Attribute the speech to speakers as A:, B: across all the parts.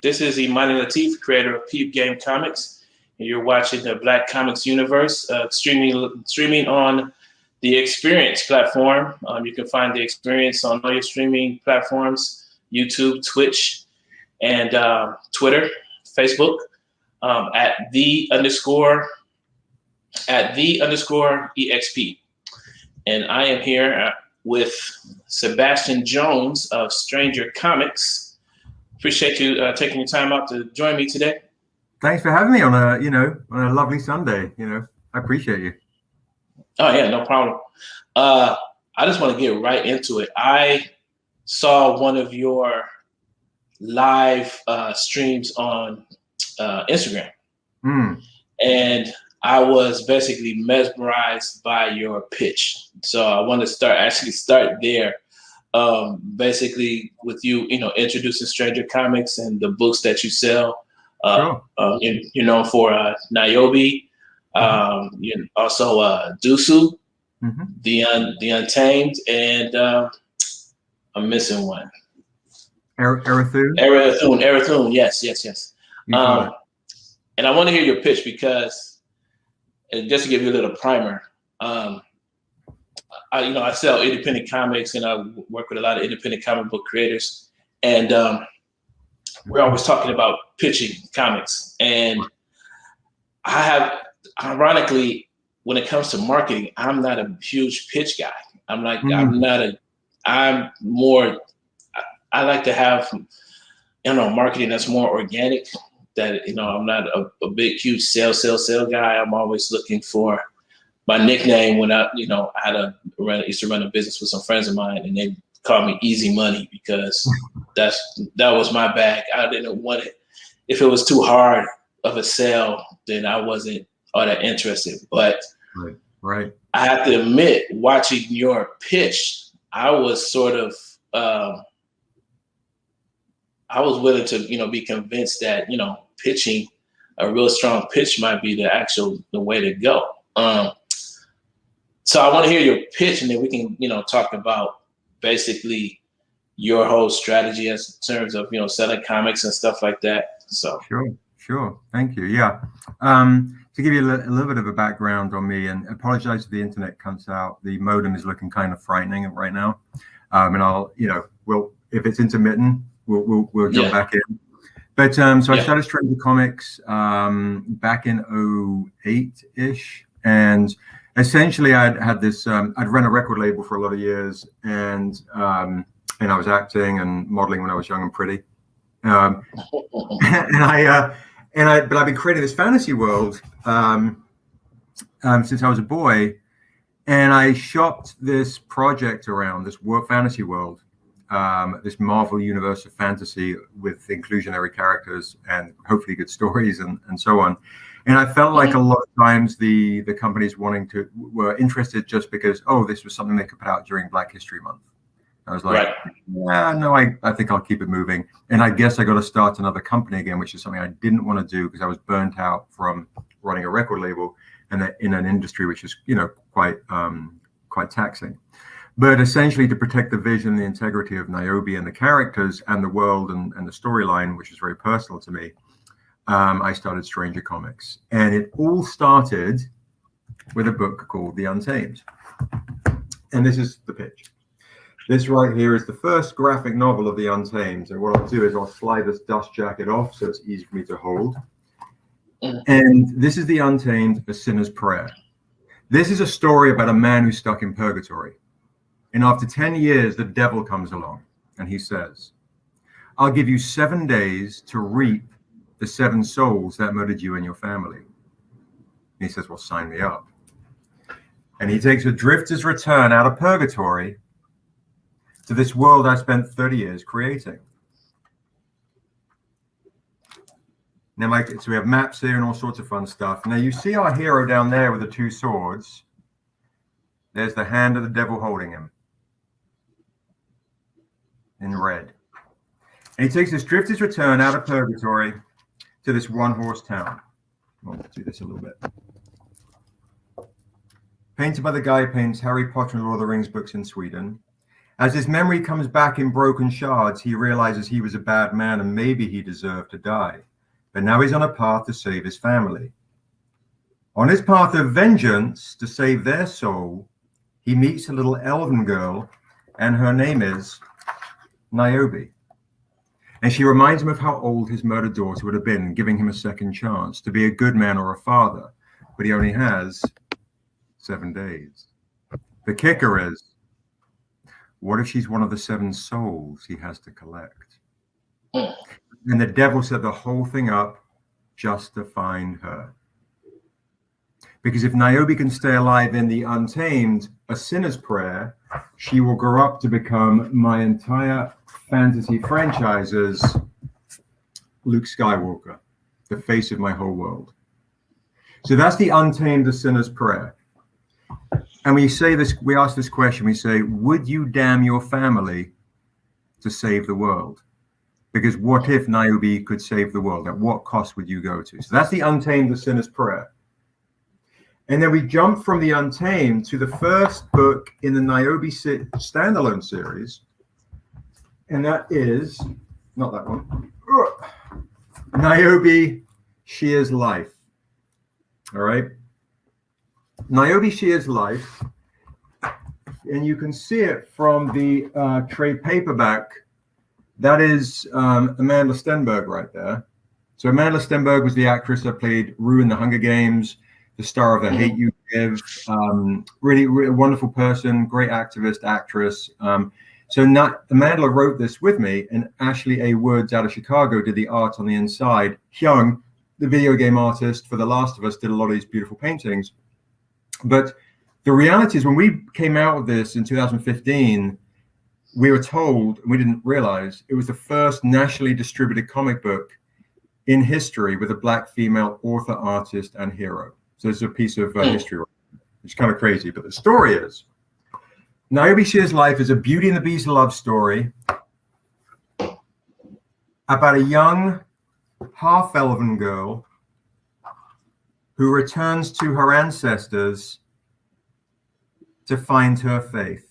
A: This is Imani, creator of Peep Game Comics, and you're watching the Black Comics Universe, streaming on the Experience platform. You can find the Experience on all your streaming platforms: YouTube, Twitch, and Twitter, Facebook, at the underscore exp. And I am here with Sebastian Jones of Stranger Comics. Appreciate you taking your time out to join me today.
B: Thanks for having me on a lovely Sunday. I appreciate you.
A: Oh yeah, no problem. I just want to get right into it. I saw one of your live streams on Instagram, and I was basically mesmerized by your pitch. So I want to start there. Basically with you, introducing Stranger Comics and the books that you sell,
B: Sure.
A: For Naobi, also Dusu, the Untamed, and I'm missing one.
B: Erathun.
A: Yes. And I want to hear your pitch because, and just to give you a little primer, I sell independent comics and I work with a lot of independent comic book creators. And we're always talking about pitching comics. And ironically, when it comes to marketing, I'm not a huge pitch guy. I like to have, marketing that's more organic. That, I'm not a big, huge sale guy. I'm always looking for my nickname when I used to run a business with some friends of mine, and they called me Easy Money because that was my bag. I didn't want it. If it was too hard of a sell, then I wasn't all that interested. But
B: right.
A: I have to admit, watching your pitch, I was sort of I was willing to be convinced that pitching a real strong pitch might be the way to go. So I want to hear your pitch, and then we can, talk about basically your whole strategy in terms of, selling comics and stuff like that. So
B: Sure. Thank you. Yeah. To give you a little bit of a background on me, and apologize if the internet comes out. The modem is looking kind of frightening right now, and I'll, if it's intermittent, we'll jump back in. But I started Stranger Comics back in 2008-ish, and essentially, I'd had this. I'd run a record label for a lot of years, and I was acting and modeling when I was young and pretty. But I've been creating this fantasy world since I was a boy, and I shopped this project around this fantasy world, this Marvel universe of fantasy with inclusionary characters and hopefully good stories and so on. And I felt like a lot of times the companies were interested just because, this was something they could put out during Black History Month. I was like, yeah, no, I think I'll keep it moving. And I guess I got to start another company again, which is something I didn't want to do because I was burnt out from running a record label and in an industry which is, quite taxing. But essentially to protect the vision, the integrity of Naobi and the characters and the world and the storyline, which is very personal to me, I started Stranger Comics. And it all started with a book called The Untamed. And this is the pitch. This right here is the first graphic novel of The Untamed. And what I'll do is I'll slide this dust jacket off so it's easy for me to hold. And this is The Untamed, A Sinner's Prayer. This is a story about a man who's stuck in purgatory. And after 10 years, the devil comes along and he says, I'll give you 7 days to reap the 7 souls that murdered you and your family. And he says, well, sign me up. And he takes a drifter's return out of purgatory to this world I spent 30 years creating. Now, so we have maps here and all sorts of fun stuff. Now you see our hero down there with the 2 swords. There's the hand of the devil holding him in red. And he takes this drifter's return out of purgatory to this one-horse town. I'll do this a little bit. Painted by the guy who paints Harry Potter and Lord of the Rings books in Sweden. As his memory comes back in broken shards, he realizes he was a bad man and maybe he deserved to die. But now he's on a path to save his family. On his path of vengeance to save their soul, he meets a little elven girl, and her name is Naobi. And she reminds him of how old his murdered daughter would have been, giving him a second chance to be a good man or a father. But he only has 7 days. The kicker is, what if she's one of the 7 souls he has to collect? And the devil set the whole thing up just to find her. Because if Naobi can stay alive in the Untamed, A Sinner's Prayer, she will grow up to become my entire fantasy franchise's Luke Skywalker, the face of my whole world. So that's the Untamed, A Sinner's Prayer. And we say this, we ask this question, we say, would you damn your family to save the world? Because what if Naobi could save the world? At what cost would you go to? So that's the Untamed, The Sinner's Prayer. And then we jump from the Untamed to the first book in the Naobi standalone series. And that is, not that one, Naobi Shear's Life. All right. Naobi Shear's Life. And you can see it from the trade paperback. That is Amanda Stenberg right there. So Amanda Stenberg was the actress that played Rue in the Hunger Games, the star of The Hate You Give. Really, really wonderful person, great activist, actress. So Amanda wrote this with me, and Ashley A. Woods out of Chicago did the art on the inside. Hyung, the video game artist for The Last of Us, did a lot of these beautiful paintings. But the reality is, when we came out of this in 2015, we were told, and we didn't realize, it was the first nationally distributed comic book in history with a Black female author, artist, and hero. So it's a piece of history. It's kind of crazy. But the story is, Naobi Shear's Life is a Beauty and the Beast love story about a young half-elven girl who returns to her ancestors to find her faith.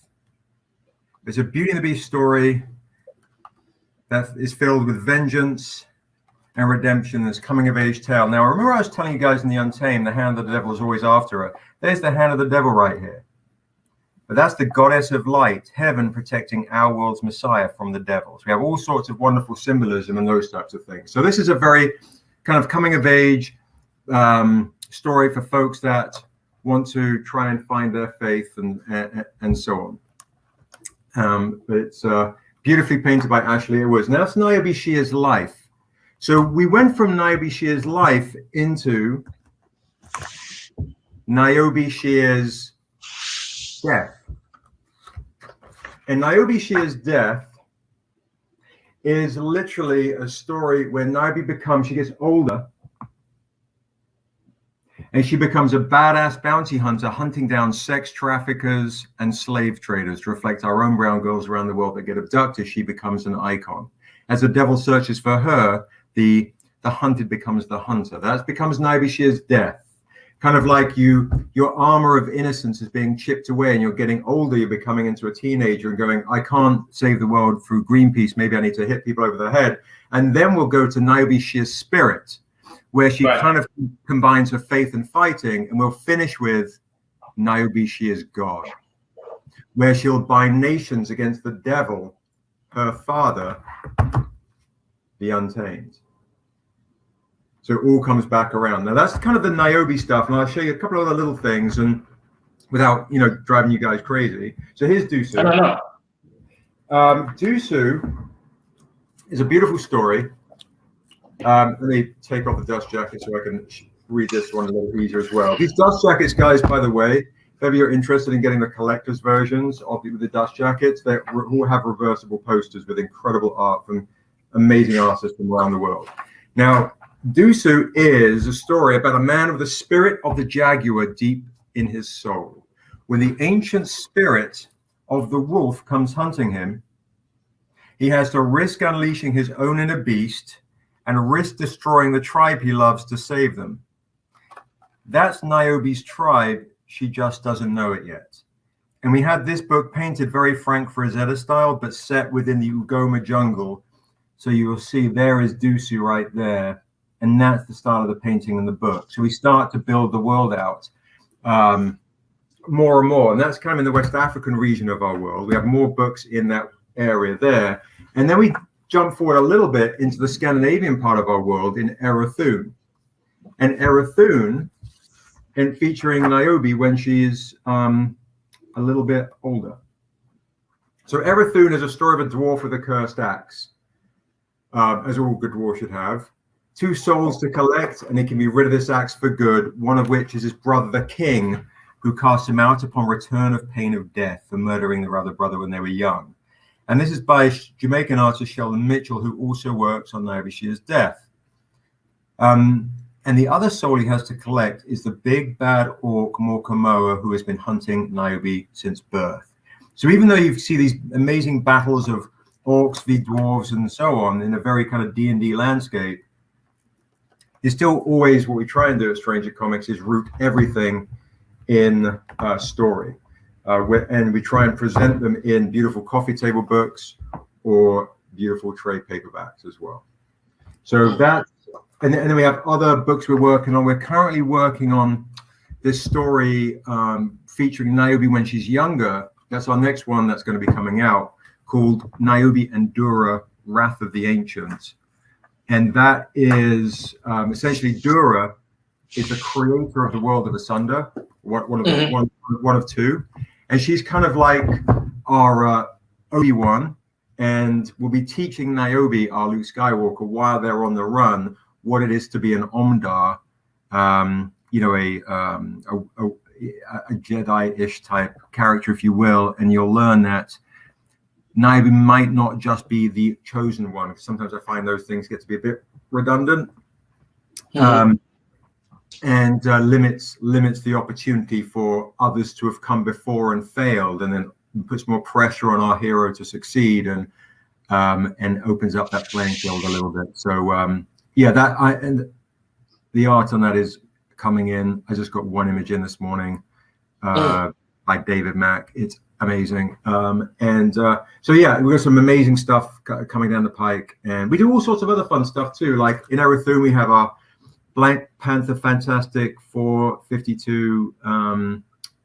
B: It's a Beauty and the Beast story that is filled with vengeance and redemption, this coming-of-age tale. Now, remember I was telling you guys in the Untamed, the hand of the devil is always after her. There's the hand of the devil right here. But that's the goddess of light, heaven protecting our world's Messiah from the devil. So we have all sorts of wonderful symbolism and those types of things. So this is a very kind of coming-of-age story for folks that want to try and find their faith and so on. But it's beautifully painted by Ashley A. Woods. Now that's Naobi Shear's Life. So we went from Naobi Shear's Life into Naobi Shear's Death. And Naobi Shear's Death is literally a story where Naobi she gets older, and she becomes a badass bounty hunter hunting down sex traffickers and slave traders to reflect our own brown girls around the world that get abducted. She becomes an icon. As the devil searches for her, the hunted becomes the hunter. That becomes Naobi Shear's Death. Kind of like your armor of innocence is being chipped away and you're getting older, you're becoming into a teenager and going, I can't save the world through Greenpeace. Maybe I need to hit people over the head. And then we'll go to Naobi Shear's Spirit, where she kind of combines her faith and fighting. And we'll finish with Naobi Shear's God, where she'll bind nations against the devil, her father, the Untamed. So it all comes back around. Now that's kind of the Naobi stuff, and I'll show you a couple of other little things, and without driving you guys crazy. So here's Dusu.
A: I don't know.
B: Dusu is a beautiful story. Let me take off the dust jacket so I can read this one a little easier as well. These dust jackets, guys, by the way, if ever you're interested in getting the collector's versions of the dust jackets, they all have reversible posters with incredible art from amazing artists from around the world. Now, Dusu is a story about a man with the spirit of the jaguar deep in his soul. When the ancient spirit of the wolf comes hunting him, he has to risk unleashing his own inner beast and risk destroying the tribe he loves to save them. That's Naobi's tribe. She just doesn't know it yet. And we had this book painted very Frank Frazetta style, but set within the Ugoma jungle. So you will see there is Dusu right there. And that's the style of the painting in the book. So we start to build the world out more and more. And that's kind of in the West African region of our world. We have more books in that area there. And then we jump forward a little bit into the Scandinavian part of our world in Erathun. And Erathun, and featuring Naobi when she is a little bit older. So Erathun is a story of a dwarf with a cursed axe, as all good dwarves should have. 2 souls to collect, and he can be rid of this axe for good, one of which is his brother, the king, who cast him out upon return of pain of death for murdering their other brother when they were young. And this is by Jamaican artist Sheldon Mitchell, who also works on Naobi Shear's death. And the other soul he has to collect is the big bad orc Morkamoa, who has been hunting Naobi since birth. So even though you see these amazing battles of orcs v dwarves and so on in a very kind of D&D landscape, it's still always what we try and do at Stranger Comics is root everything in a story. And we try and present them in beautiful coffee table books or beautiful trade paperbacks as well. So that's, and then we have other books we're working on. We're currently working on this story featuring Naobi when she's younger. That's our next one that's going to be coming out, called Naobi and Dura, Wrath of the Ancients. And that is essentially Dura is the creator of the world of Asunder, one of 2. And she's kind of like our Obi-Wan, and will be teaching Naobi, our Luke Skywalker, while they're on the run, what it is to be an Omdar, you know, a Jedi-ish type character, if you will. And you'll learn that Naobi might not just be the chosen one. Sometimes I find those things get to be a bit redundant, and limits the opportunity for others to have come before and failed, and then puts more pressure on our hero to succeed, and opens up that playing field a little bit. So and the art on that is coming in. I just got one image in this morning by David Mack. It's amazing. So yeah, we've got some amazing stuff coming down the pike, and we do all sorts of other fun stuff too. Like in Erathun, we have our Black Panther Fantastic 452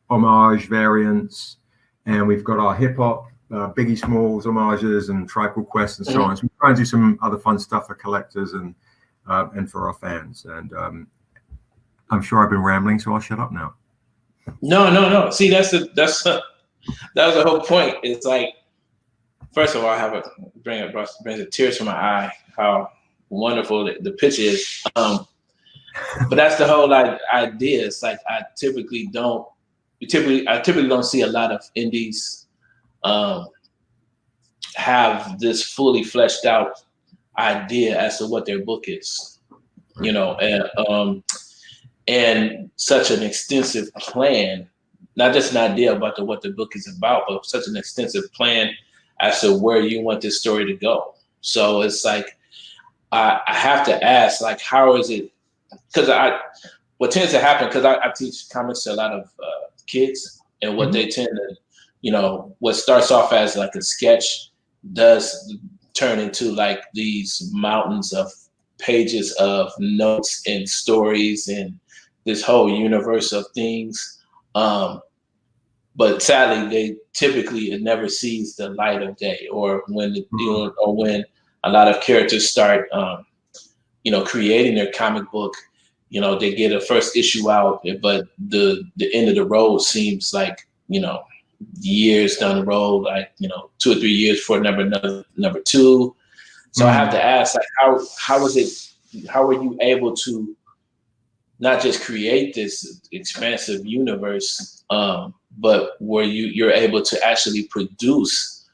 B: homage variants, and we've got our hip hop Biggie Smalls homages and Tribal Quest and so on. So we try and do some other fun stuff for collectors and for our fans. And I'm sure I've been rambling, so I'll shut up now.
A: No. See, that was the whole point. It's like, first of all, I brings a tear to my eye how wonderful the pitch is. But that's the whole idea. It's like I typically don't see a lot of indies have this fully fleshed out idea as to what their book is, you know, and such an extensive plan, not just an idea about what the book is about, but such an extensive plan as to where you want this story to go. So it's like, I have to ask, like, how is it? Because what tends to happen, because I teach comics to a lot of kids, and what they tend to, you know, what starts off as like a sketch does turn into like these mountains of pages of notes and stories and this whole universe of things. But sadly, it never sees the light of day, or when when a lot of characters start, you know, creating their comic book, you know, they get a first issue out, but the end of the road seems like, you know, years down the road, like, you know, 2 or 3 years for number 2. So I have to ask, like, how are you able to not just create this expansive universe, but where you're able to actually produce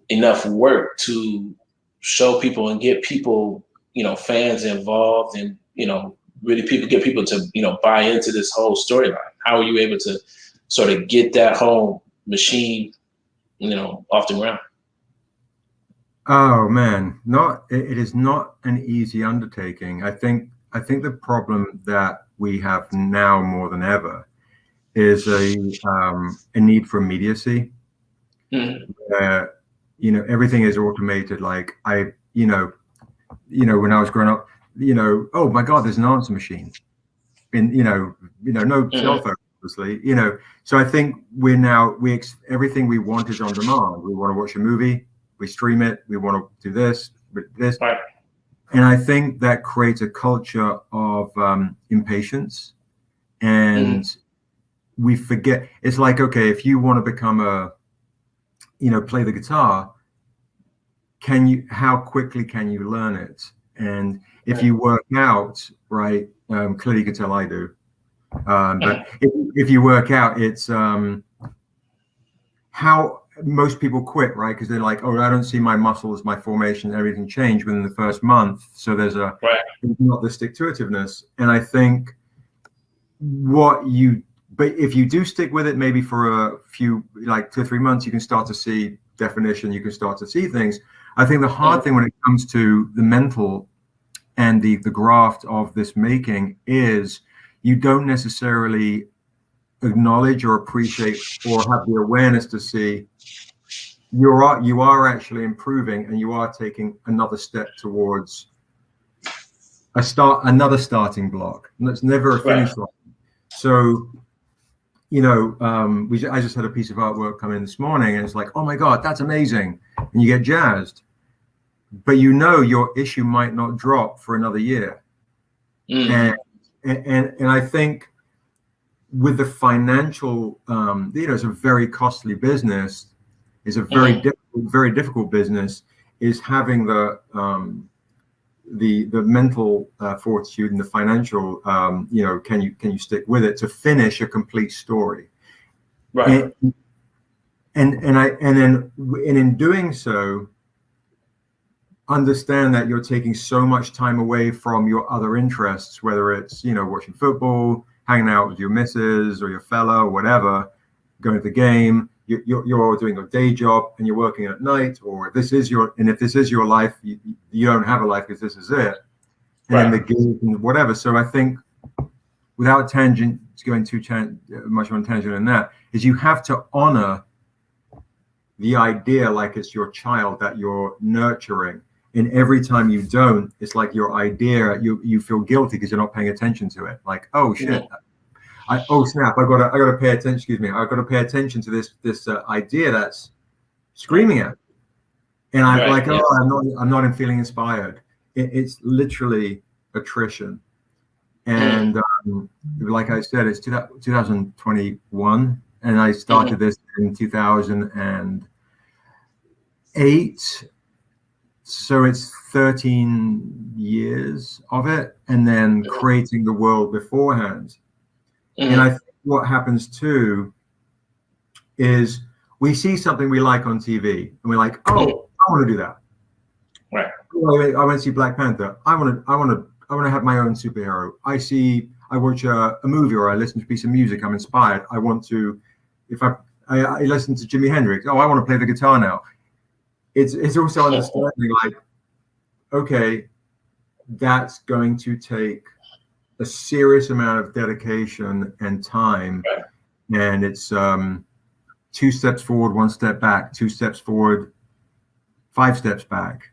A: enough work to show people and get people, you know, fans involved, and, you know, really get people to, you know, buy into this whole storyline? How are you able to sort of get that whole machine, you know, off the ground?
B: Oh man, it is not an easy undertaking. I think the problem that we have now more than ever is a need for immediacy, where everything is automated. Like when I was growing up, oh my God, there's an answer machine, and no cell phone, obviously, So I think everything we want is on demand. We want to watch a movie, we stream it. We want to do this,
A: Right.
B: and I think that creates a culture of impatience, and we forget. It's like, okay, if you want to become play the guitar, how quickly can you learn it? And if you work out, right, clearly you can tell I do. But if you work out, it's how most people quit, right? Because they're like, oh, I don't see my muscles, my formation, everything change within the first month. So there's not the stick-to-itiveness. And I think but if you do stick with it, maybe for a few, like 2 or 3 months, you can start to see definition, you can start to see things. I think the hard thing when it comes to the mental and the graft of this making is you don't necessarily acknowledge or appreciate or have the awareness to see you are actually improving, and you are taking another step towards another starting block, and it's never a finish line. So I just had a piece of artwork come in this morning, and it's like, oh my God, that's amazing, and you get jazzed, but your issue might not drop for another year. And I think with the financial, it's a very costly business. It's a very difficult business. Is having the mental fortitude and the financial, can you stick with it to finish a complete story?
A: Right.
B: And in doing so, understand that you're taking so much time away from your other interests, whether it's watching football, hanging out with your missus or your fella or whatever, going to the game. You're doing a day job and you're working at night, or if this is your life, you don't have a life because this is it. And then the game and whatever. So I think, without going too much on tangent in that, is you have to honor the idea like it's your child that you're nurturing. And every time you don't, it's like your idea, you feel guilty because you're not paying attention to it. Like, oh shit. Oh snap! I gotta pay attention. Excuse me. I gotta pay attention to this idea that's screaming at me, and I'm not feeling inspired. It's literally attrition, and like I said, it's 2021, and I started this in 2008. So it's 13 years of it, and then creating the world beforehand. And I think what happens too is we see something we like on TV, and we're like, "Oh, I want to do that."
A: Right.
B: I went to see Black Panther. I want to have my own superhero. I watch a movie or I listen to a piece of music. I'm inspired. I want to. If I listen to Jimi Hendrix, oh, I want to play the guitar now. It's also understanding like, okay, that's going to take a serious amount of dedication and time, and it's 2 steps forward, 1 step back, 2 steps forward, 5 steps back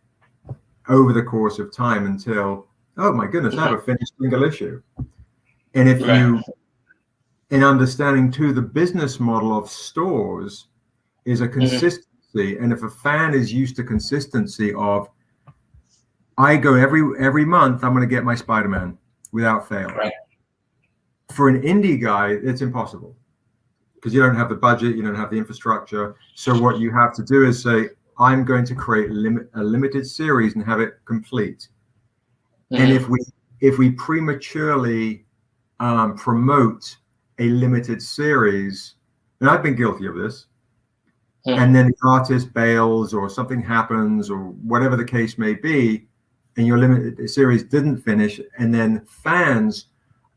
B: over the course of time until, oh my goodness, I have a finished single issue. And if in understanding too, the business model of stores is a consistency, and if a fan is used to consistency of, I go every month, I'm going to get my Spider-Man without fail.
A: Right.
B: For an indie guy, it's impossible because you don't have the budget, you don't have the infrastructure. So what you have to do is say, I'm going to create a limited series and have it complete. And if we prematurely promote a limited series, and I've been guilty of this, and then the artist bails or something happens or whatever the case may be, and your limited series didn't finish, and then fans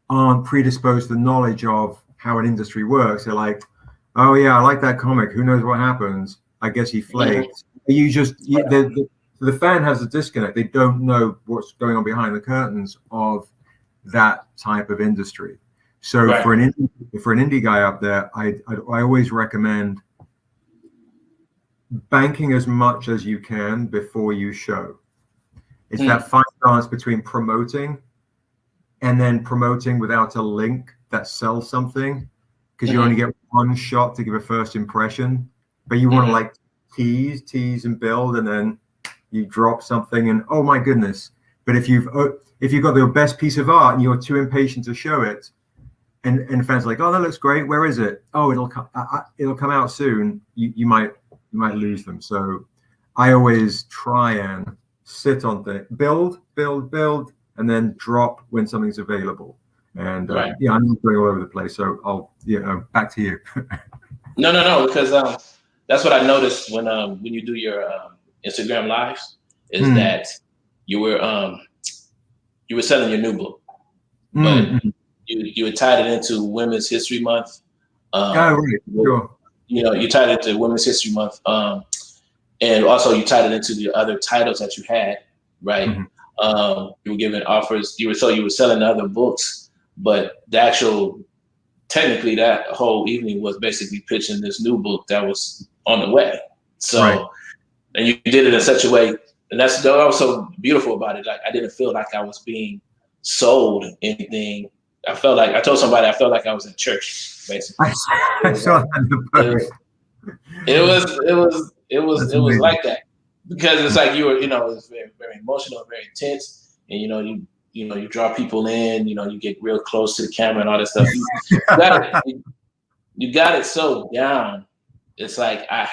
B: aren't predisposed to the knowledge of how an industry works. They're like, oh yeah, I like that comic. Who knows what happens? I guess he flaked. The fan has a disconnect. They don't know what's going on behind the curtains of that type of industry. So
A: Right.
B: for an indie guy out there, I always recommend banking as much as you can before you show. It's that fine balance between promoting and then promoting without a link that sells something, because you only get one shot to give a first impression, but you want to like tease and build, and then you drop something and oh my goodness. But if you've got the best piece of art and you're too impatient to show it, and fans are like, oh, that looks great, where is it? Oh, it'll come out soon. You might lose them. So I always try and sit on the build, and then drop when something's available. And yeah, I'm going all over the place. So I'll back to you.
A: No, because that's what I noticed when you do your Instagram lives is that you were selling your new book, but you had tied it into Women's History Month.
B: Right, sure.
A: You tied it to Women's History Month, and also you tied it into the other titles that you had, right? You were giving offers. You were selling other books, but technically that whole evening was basically pitching this new book that was on the way. So, and you did it in such a way, and that's what was so beautiful about it. Like I didn't feel like I was being sold anything. I told somebody I felt like I was in church, basically.
B: I saw that in the post.
A: It was like that, because it's like it's very, very emotional, very intense, and you draw people in, you get real close to the camera and all that stuff. You got it so down. It's like I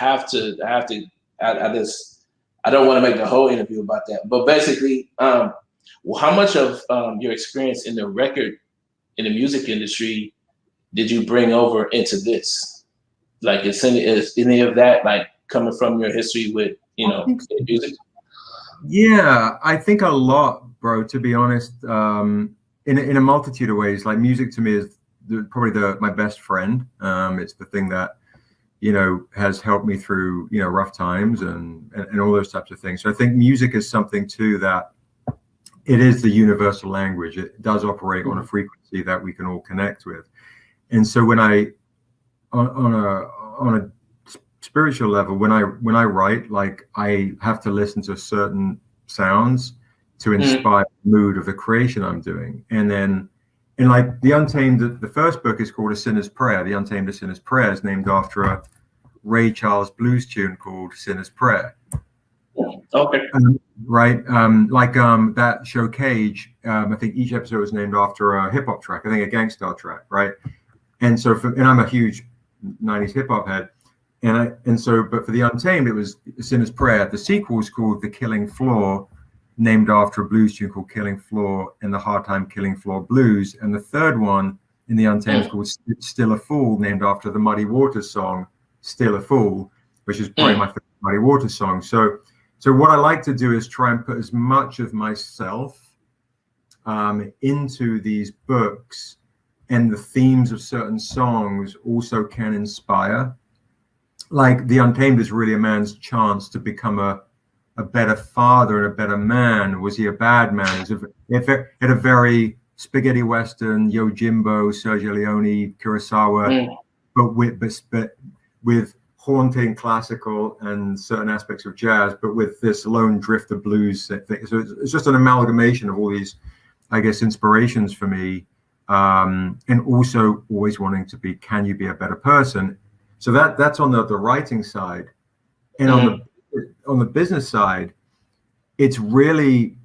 A: don't want to make the whole interview about that, but basically, how much of your experience in the music industry did you bring over into this? Like, is any of that like coming from your history with music?
B: Yeah, I think a lot, bro. To be honest, in a multitude of ways. Like music to me is probably my best friend. It's the thing that has helped me through rough times and all those types of things. So I think music is something too that it is the universal language. It does operate on a frequency that we can all connect with. And so when on a spiritual level, when I write, like I have to listen to certain sounds to inspire the mood of the creation I'm doing. And then in like the Untamed, the first book is called A Sinner's Prayer. The Untamed, A Sinner's Prayer is named after a Ray Charles blues tune called Sinner's Prayer.
A: Okay.
B: Right. That show Cage, I think each episode was named after a hip hop track. I think a gangsta track. Right. And so, and I'm a huge 90s hip hop head. But for the Untamed, it was Sinner's Prayer. The sequel is called The Killing Floor, named after a blues tune called Killing Floor and the Hard Time Killing Floor Blues. And the third one in the Untamed is called Still a Fool, named after the Muddy Waters song, Still a Fool, which is probably my favorite Muddy Waters song. So what I like to do is try and put as much of myself into these books, and the themes of certain songs also can inspire. Like the Untamed is really a man's chance to become a better father and a better man. Was he a bad man? It had a very spaghetti western, Yojimbo, Sergio Leone, Kurosawa, but with haunting classical and certain aspects of jazz, but with this lone drifter blues thing. So it's just an amalgamation of all these, I guess, inspirations for me, and also always wanting to be, can you be a better person? So that's on the writing side. And on the business side, it's really,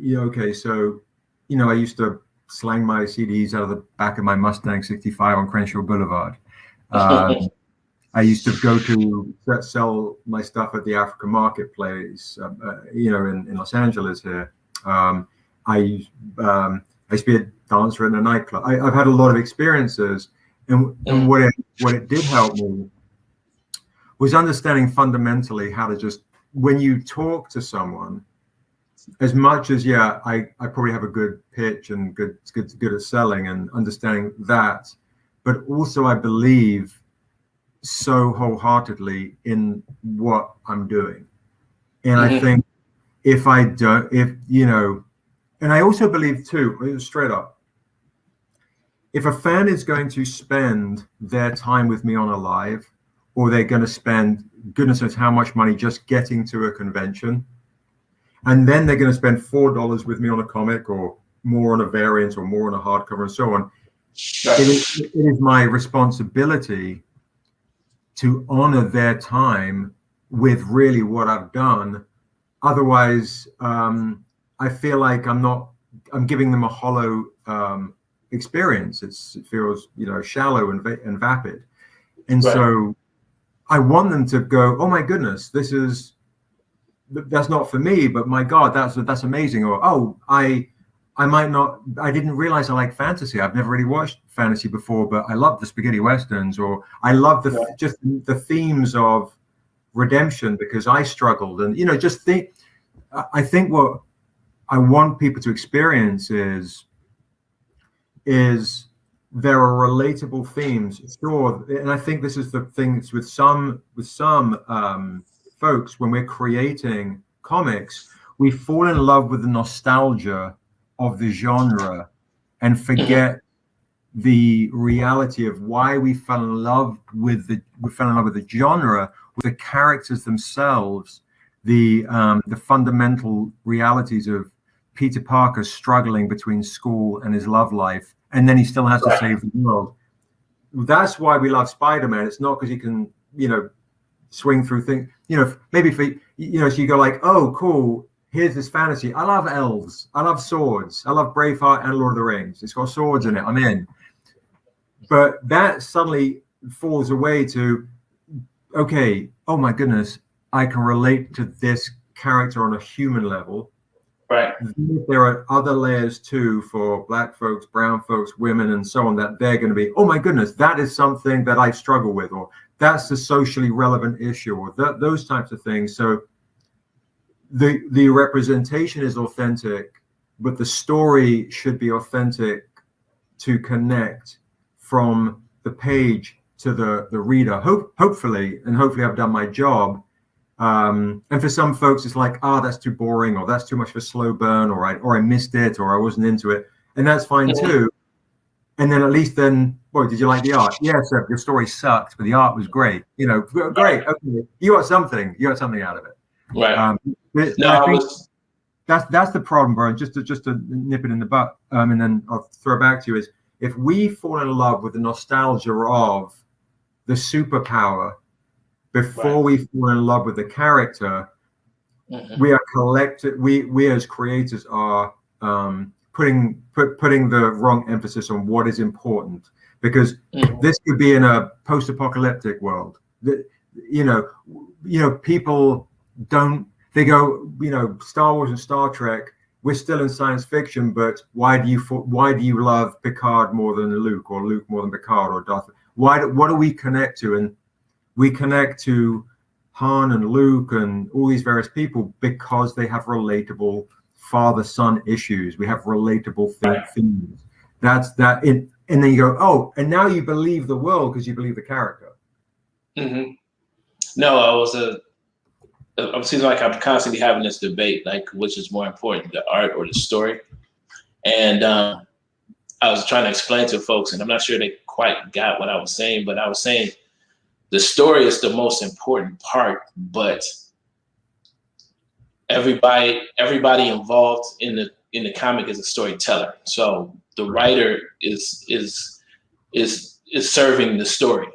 B: okay, so, I used to slang my CDs out of the back of my Mustang 65 on Crenshaw Boulevard. I used to go to sell my stuff at the African Marketplace, in Los Angeles here. I used to be a dancer in a nightclub. I've had a lot of experiences, and what it did help me was understanding fundamentally how to just, when you talk to someone, as much as I probably have a good pitch and good at selling and understanding that, but also I believe so wholeheartedly in what I'm doing. And I think and I also believe too, straight up, if a fan is going to spend their time with me on a live, or they're going to spend goodness knows how much money just getting to a convention, and then they're going to spend $4 with me on a comic, or more on a variant, or more on a hardcover, and so on, it is my responsibility to honor their time with really what I've done. Otherwise, I feel like I'm giving them a hollow experience. It feels, shallow and vapid. And so I want them to go, oh my goodness, that's not for me, but my God, that's amazing. Or, oh, I didn't realize I like fantasy. I've never really watched fantasy before, but I love the spaghetti westerns, or I love just the themes of redemption because I struggled. And, I think what I want people to experience is there are relatable themes, sure. And I think this is the things with some folks, when we're creating comics, we fall in love with the nostalgia of the genre and forget the reality of why we fell in love with the genre, with the characters themselves, the fundamental realities of Peter Parker struggling between school and his love life, and then he still has to save the world. That's why we love Spider-Man. It's not because he can, swing through things. Maybe for so you go like, oh, cool. Here's this fantasy. I love elves. I love swords. I love Braveheart and Lord of the Rings. It's got swords in it. I'm in. But that suddenly falls away to, okay, oh my goodness, I can relate to this character on a human level.
A: Right.
B: There are other layers too for Black folks, brown folks, women, and so on, that they're going to be, oh my goodness, that is something that I struggle with, or that's a socially relevant issue, or those types of things. So the representation is authentic, but the story should be authentic to connect from the page to the reader. Hopefully I've done my job. And for some folks, it's like, that's too boring, or that's too much of a slow burn, or I missed it, or I wasn't into it, and that's fine too. And then at least boy, did you like the art? Yeah, sir, your story sucked, but the art was great. Great. Okay, you got something out of it.
A: Right.
B: That's the problem, bro. Just to nip it in the butt, and then I'll throw it back to you, is if we fall in love with the nostalgia of the superpower before we fall in love with the character, we are collected. We as creators are putting the wrong emphasis on what is important, because this could be in a post-apocalyptic world. People don't. They go, Star Wars and Star Trek. We're still in science fiction, but why do you love Picard more than Luke, or Luke more than Picard, or Darth? What do we connect to? And we connect to Han and Luke and all these various people because they have relatable father-son issues. We have relatable themes. And then you go, oh, and now you believe the world because you believe the character.
A: No, it seems like I'm constantly having this debate, like which is more important, the art or the story. And I was trying to explain to folks, and I'm not sure they quite got what I was saying, but I was saying the story is the most important part, but everybody involved in the comic is a storyteller. So the writer is serving the story,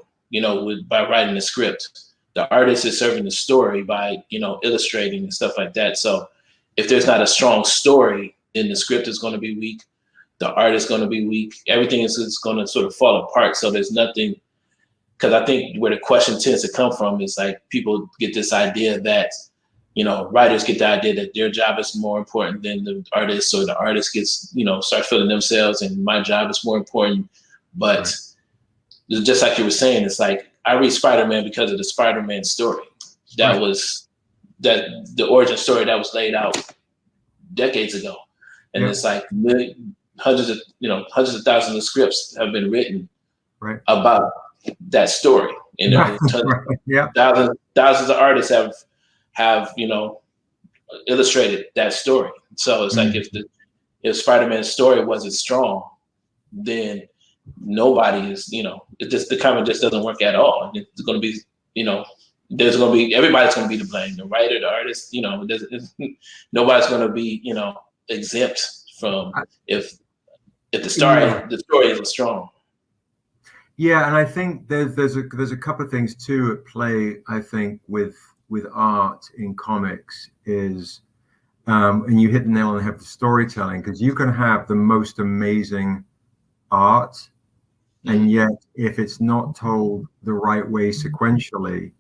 A: by writing the script. The artist is serving the story by, illustrating and stuff like that. So if there's not a strong story, then the script is going to be weak. The art is going to be weak. Everything is going to sort of fall apart. So there's nothing, because I think where the question tends to come from is like people get this idea that, writers get the idea that their job is more important than the artist, or the artist gets, start feeling themselves and my job is more important. But just like you were saying, it's like, I read Spider-Man because of the Spider-Man story. That was the origin story that was laid out decades ago. And it's like hundreds of thousands of scripts have been written about that story. And thousands of artists have illustrated that story. So it's like if Spider-Man's story wasn't strong, then nobody is, it just, the comic just doesn't work at all. And it's going to be, there's going to be, everybody's going to be to blame. The writer, the artist, nobody's going to be, exempt from if the story isn't strong.
B: Yeah, and I think there's a couple of things too at play. I think with art in comics is, and you hit the nail on the head with storytelling, because you can have the most amazing art, and yet if it's not told the right way sequentially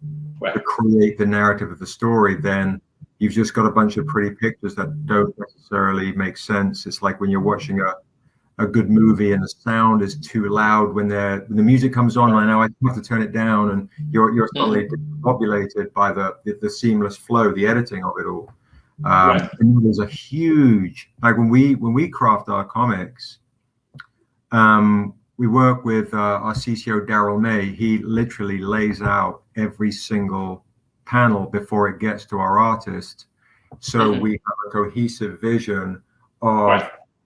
B: to create the narrative of the story, then you've just got a bunch of pretty pictures that don't necessarily make sense. It's like when you're watching a good movie and the sound is too loud when the music comes on. I know I have to turn it down, and you're suddenly populated by the seamless flow, the editing of it all. And there's a huge, like when we craft our comics, we work with our CCO Daryl May. He literally lays out every single panel before it gets to our artist, so we have a cohesive vision of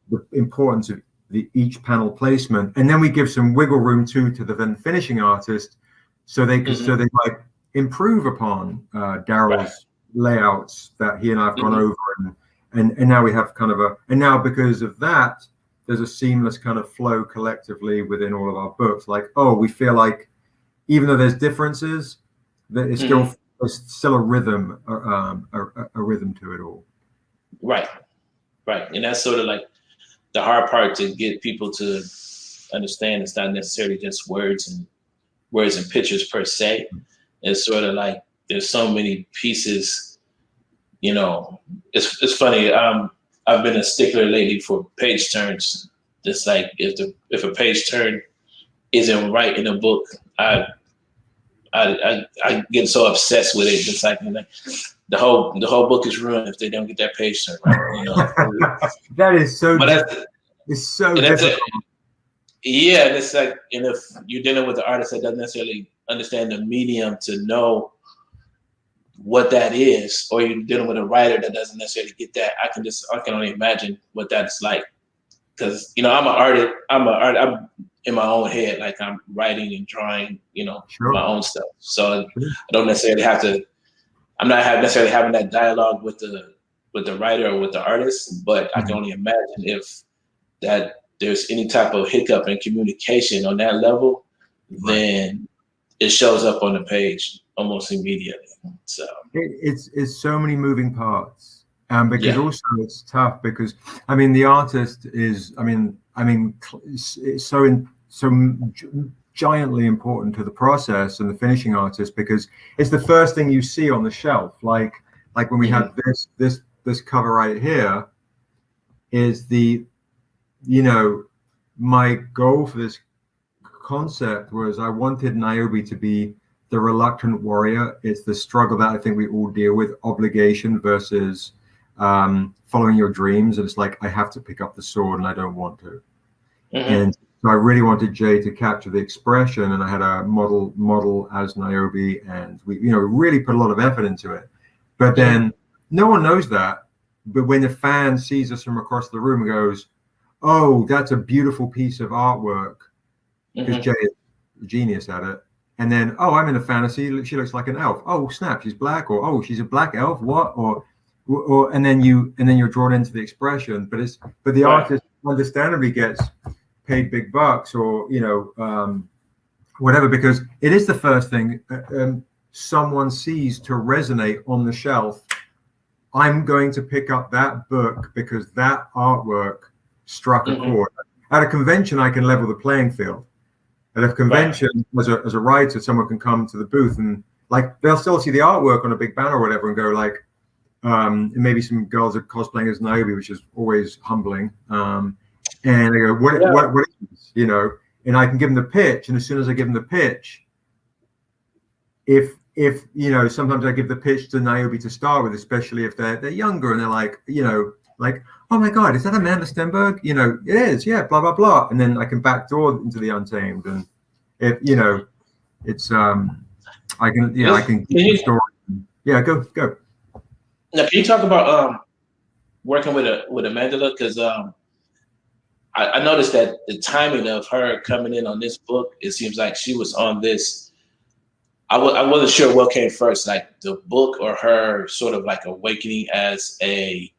B: the importance of each panel placement, and then we give some wiggle room to the then finishing artist, so they might improve upon Daryl's layouts that he and I have gone over, and now we have kind of and now because of that, there's a seamless kind of flow collectively within all of our books. Like, we feel like even though there's differences, that it's still a rhythm, a rhythm to it all. Right,
A: and that's sort of like the hard part to get people to understand. It's not necessarily just words and pictures per se. It's sort of like there's so many pieces. It's funny. I've been a stickler lately for page turns. Just like if a page turn isn't right in a book, I get so obsessed with it. It's like the whole book is ruined if they don't get that page turn right.
B: That is so. It's so difficult.
A: Yeah, and it's like, and if you're dealing with an artist that doesn't necessarily understand the medium to know what that is, or you're dealing with a writer that doesn't necessarily get that, I can only imagine what that's like. Because I'm an artist. I'm in my own head, like I'm writing and drawing, my own stuff. So I don't necessarily have to. I'm not necessarily having that dialogue with the writer or with the artist, but I can only imagine if that there's any type of hiccup in communication on that level, then it shows up on the page almost immediately. So
B: it's so many moving parts, because also it's tough because the artist is it's so giantly important to the process and the finishing artist, because it's the first thing you see on the shelf. Like when we had this cover right here is my goal for this concept was I wanted Naobi to be the reluctant warrior. It's the struggle that I think we all deal with, obligation versus following your dreams. And it's like, I have to pick up the sword and I don't want to. And so I really wanted Jay to capture the expression, and I had a model as Naobi, and we really put a lot of effort into it. But then no one knows that. But when the fan sees us from across the room and goes, "Oh, that's a beautiful piece of artwork," because Jay is a genius at it. And then, I'm in a fantasy. She looks like an elf. Oh, snap! She's black, or she's a black elf. What? And then you're drawn into the expression. But the artist understandably gets paid big bucks, or whatever, because it is the first thing someone sees to resonate on the shelf. I'm going to pick up that book because that artwork struck a chord. At a convention, I can level the playing field. At a convention, as a writer, someone can come to the booth and they'll still see the artwork on a big banner or whatever and go and maybe some girls are cosplaying as Naobi, which is always humbling. And they go, what is this? And I can give them the pitch. And as soon as I give them the pitch, if sometimes I give the pitch to Naobi to start with, especially if they're younger and they're like, oh my God, is that Amanda Stenberg? It is, yeah, blah, blah, blah. And then I can backdoor into the Untamed. And if, it's, I can keep the story. Yeah, go.
A: Now, can you talk about working with Amanda? Because I noticed that the timing of her coming in on this book, it seems like she was on this. I wasn't sure what came first, like the book or her sort of like awakening as a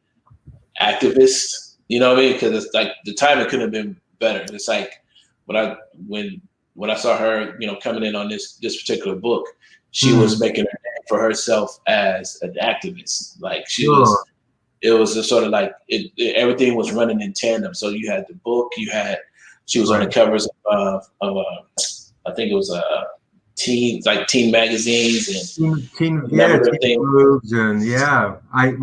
A: activist. You know what I mean? Because it's like the timing couldn't have been better. It's like when I when I saw her, coming in on this particular book, she was making a name for herself as an activist. Like she was. It was just sort of like everything was running in tandem. So you had the book, she was on the covers of I think it was teen magazines and
B: teen moves and I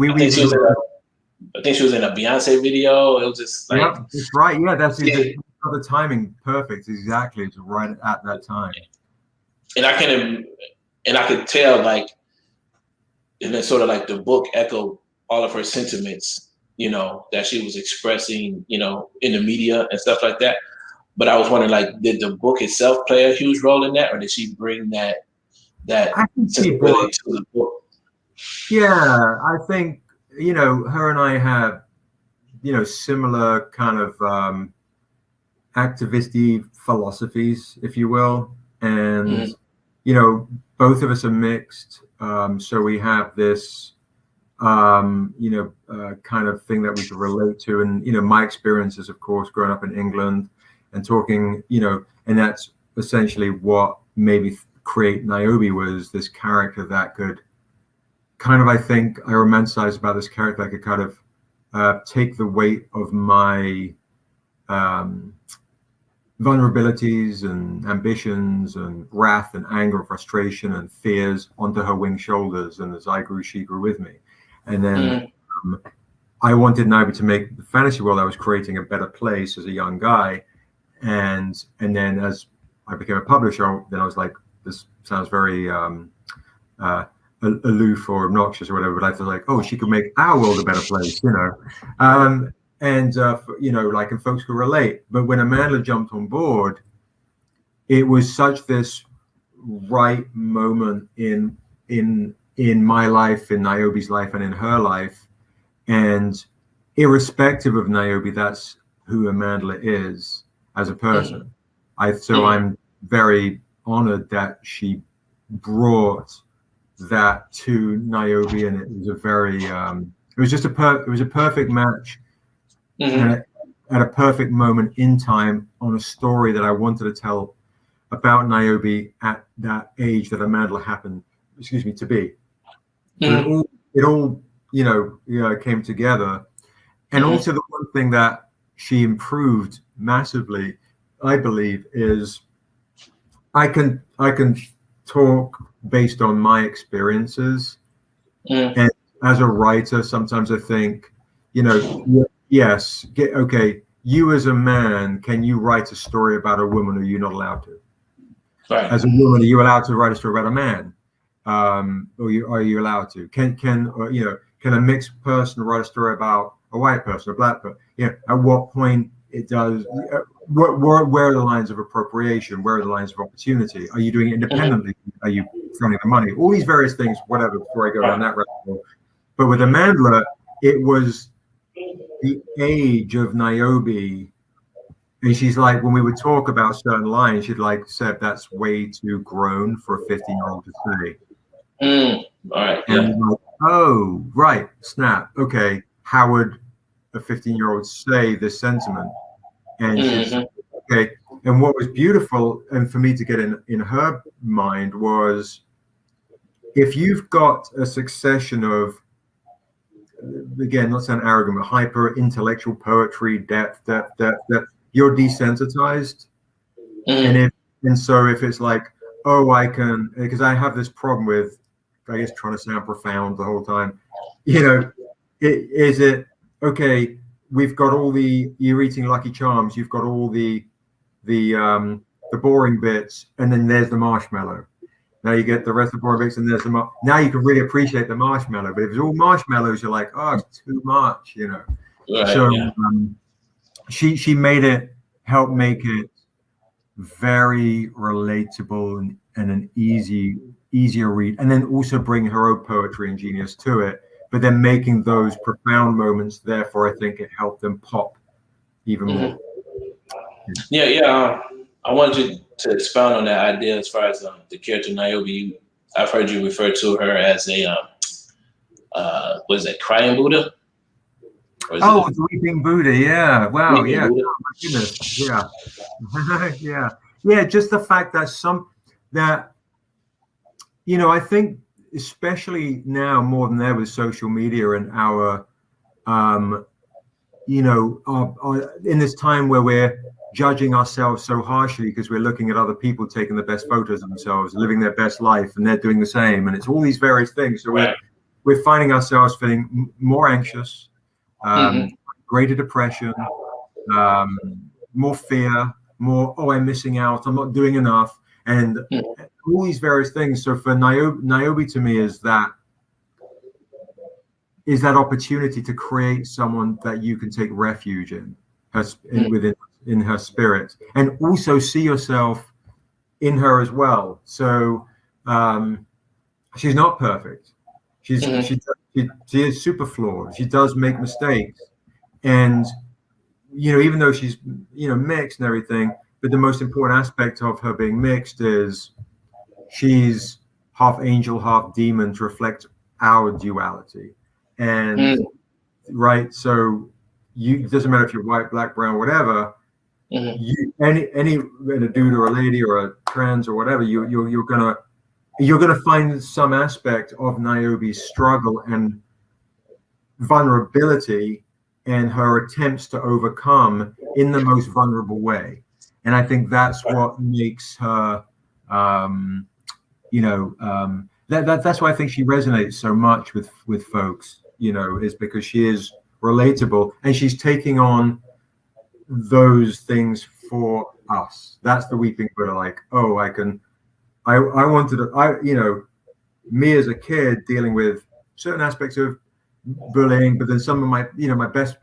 A: think she was in a Beyonce video. It was just like
B: it's right. Yeah, that's the timing perfect. Exactly, it's right at that time.
A: And I could tell like, and then sort of like the book echoed all of her sentiments, that she was expressing, in the media and stuff like that. But I was wondering, like, did the book itself play a huge role in that, or did she bring that sensibility to the book?
B: Yeah, I think, her and I have, similar kind of activisty philosophies, if you will. And, both of us are mixed. So we have this, kind of thing that we can relate to. And, my experiences, of course, growing up in England and talking, and that's essentially what maybe create Naobi was this character that could kind of, I think I romanticize about this character, I could kind of take the weight of my vulnerabilities and ambitions and wrath and anger and frustration and fears onto her winged shoulders. And as I grew, she grew with me. And then I wanted Naobi to make the fantasy world I was creating a better place as a young guy. And then as I became a publisher, then I was like, this sounds very aloof or obnoxious or whatever, but I was like, oh, she could make our world a better place, and folks could relate. But when Amanda jumped on board, it was such this right moment in my life, in Naobi's life, and in her life. And irrespective of Naobi, that's who Amanda is as a person. I'm very honored that she brought that to Naobi, and it was a very it was just it was a perfect match at a perfect moment in time on a story that I wanted to tell about Naobi at that age that Amanda happened to be. So it all came together. And also the one thing that she improved massively, I believe, is I can talk based on my experiences. And as a writer, sometimes I think, yes, you as a man, can you write a story about a woman, or are you not allowed to?
A: Right.
B: As a woman, are you allowed to write a story about a man? Or are you allowed to? Can a mixed person write a story about a white person, a black person? At what point it does? Where are the lines of appropriation? Where are the lines of opportunity? Are you doing it independently? Are you fronting the money? All these various things, whatever. Before I go down that rabbit hole, but with Amanda, it was the age of Naobi. And she's like, when we would talk about certain lines, she'd like said, that's way too grown for a 15-year-old to say.
A: All right.
B: And I'm like, oh, right, snap. Okay, how would a 15-year-old say this sentiment? And she's okay. And what was beautiful, and for me to get in her mind, was if you've got a succession of, again, not sound arrogant, but hyper intellectual poetry, depth, you're desensitized. And so if it's like, oh, I can, because I have this problem with, I guess, trying to sound profound the whole time, is it okay, we've got all you're eating Lucky Charms, you've got all the boring bits, and then there's the marshmallow. Now you get the rest of the boring bits, and there's now you can really appreciate the marshmallow. But if it's all marshmallows, you're like, oh, it's too much,
A: Right,
B: so she made it, helped make it very relatable and an easier read, and then also bring her own poetry and genius to it, but then making those profound moments, therefore I think it helped them pop even more.
A: Yeah. I wanted you to expound on that idea as far as the character Naobi. I've heard you refer to her as a what is that, crying Buddha?
B: The Weeping Buddha. Yeah. Wow.
A: Weeping
B: Yeah.
A: Buddha?
B: Oh, my goodness. Yeah. Yeah. Just the fact that I think especially now more than ever with social media and our in this time where we're judging ourselves so harshly because we're looking at other people taking the best photos of themselves, living their best life, and they're doing the same, and it's all these various things. So we're finding ourselves feeling more anxious, greater depression, more fear, more I'm missing out, I'm not doing enough, and all these various things. So for Naobi to me is that opportunity to create someone that you can take refuge in her spirit, and also see yourself in her as well. So she's not perfect. She is super flawed. She does make mistakes, and even though she's mixed and everything, but the most important aspect of her being mixed is she's half angel, half demon to reflect our duality. And right, so it doesn't matter if you're white, black, brown, whatever. Any a dude or a lady or a trans or whatever, you're gonna find some aspect of Naobi's struggle and vulnerability and her attempts to overcome in the most vulnerable way. And I think that's what makes her, that's why I think she resonates so much with folks. Is because she is relatable and she's taking on those things for us. That's the Weeping Buddha. Like, me as a kid dealing with certain aspects of bullying, but then some of my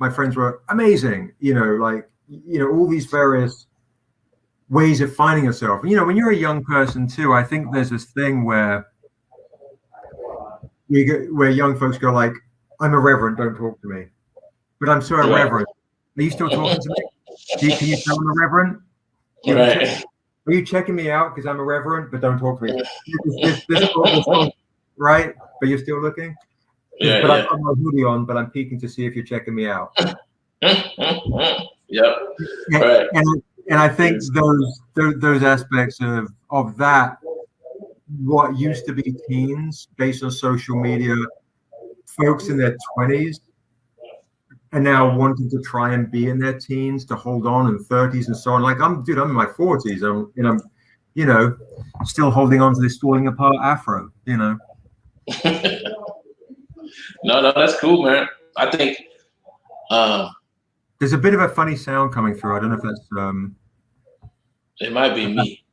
B: friends were amazing. All these various ways of finding yourself. When you're a young person too, I think there's this thing where young folks go like, I'm irreverent, don't talk to me. But I'm so irreverent. Are you still talking to me? Can you tell I'm irreverent? Are you checking me out because I'm irreverent, but don't talk to me? This, right? But you're still looking? But I've got my hoodie on, but I'm peeking to see if you're checking me out.
A: Yep. Right.
B: And I think those aspects of that, what used to be teens based on social media, folks in their 20s and now wanting to try and be in their teens to hold on in 30s and so on. Like I'm in my 40s. I'm still holding on to this falling apart afro.
A: No, that's cool, man. I think
B: there's a bit of a funny sound coming through. I don't know if that's
A: it might be me.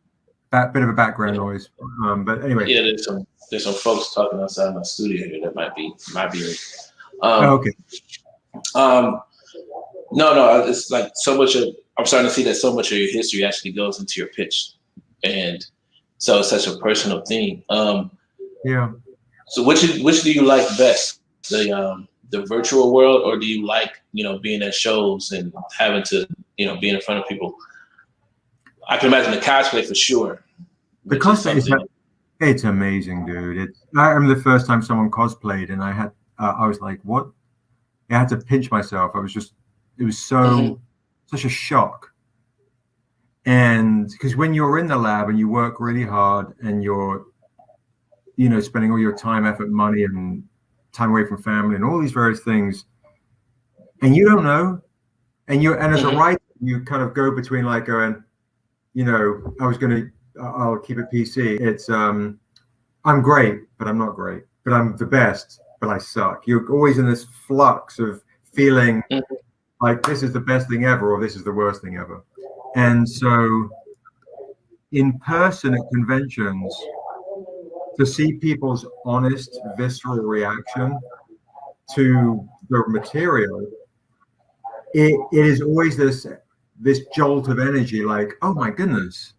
B: That bit of a background noise. But anyway.
A: Yeah, there's some folks talking outside my studio here that might be it.
B: Okay.
A: No, it's like so much of, I'm starting to see that so much of your history actually goes into your pitch. And so it's such a personal theme.
B: Yeah.
A: So which do you like best? The virtual world, or do you like, being at shows and having to, be in front of people? I can imagine the cosplay for sure.
B: The cosplay it's amazing, dude. I remember the first time someone cosplayed and I was like, what? I had to pinch myself. It was such a shock. And because when you're in the lab and you work really hard and you're, spending all your time, effort, money, and time away from family and all these various things, and you don't know, and as a writer, you kind of go between like going, I'll keep it PC. It's I'm great, but I'm not great. But I'm the best, but I suck. You're always in this flux of feeling like this is the best thing ever or this is the worst thing ever. And so in person at conventions, to see people's honest, visceral reaction to the material, it is always this jolt of energy, like, oh my goodness,